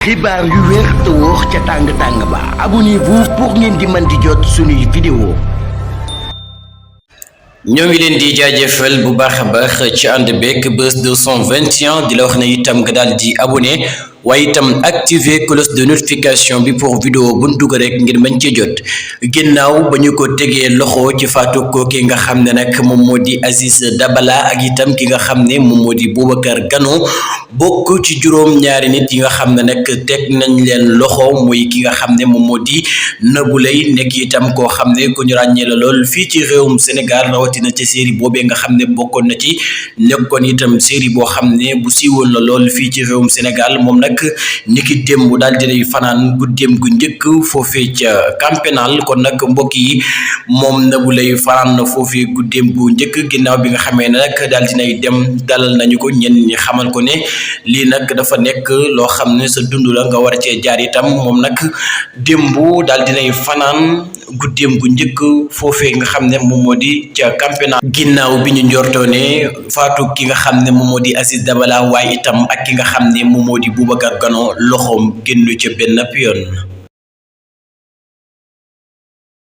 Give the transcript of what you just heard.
xibaar yu wér te wóor ca tàng ba abonnez-vous pour ngeen di mën di jot suñuy vidéo. ñoo ngi leen di jaajëfal bu baax a baax ci ànd beeg Buzz 221 di la wax ne itam nga daal di abonné waaye itam activer cloche de notification bi pour vidéo bu ñu dugg rek ngir mën ci jot ginnaaw ba ñu ko tegee loxo ci faatu kooki nga xam ne nag moom moo di Aziz Dabala ak itam ki nga xam ne moom moo di Boubacar Gano bokk ci juróom-ñaari nit yi nga xam ne nag teg nañ leen loxo muy ki nga xam ne moom moo di Nabou Leye nekk itam koo xam ne ku ñu ràññee la lool fii ci réewum Sénégal rawatina ci série boobee nga xam ne bokkoon na ci nekkoon itam série boo xam ne bu siiwoon la lool fii ci réewum Sénégal moom nag niki démb daal dinay fanaan guddeem gu njëkk foofee ca camp pénal kon nag mbokk yi moom Nabou Leye fanaan na foofee guddeem gu njëkk ginnaaw bi nga xamee ne nag daal dinay dem dalal nañu ko ñenn ñi xamal ko ne lii nag dafa nekk loo xam ne sa dund la nga war cee jaar itam moom nag démb daal dinay fanaan guddeem gu njëkk foofee nga xam ne moom moo di ca camp pénal ginnaaw bi ñu njortoo ne faatu ki nga xam ne moom moo di Aziz Dabala waaye itam ak ki nga xam ne moom moo di Boubacar Gano loxoom génn ca benn yoon.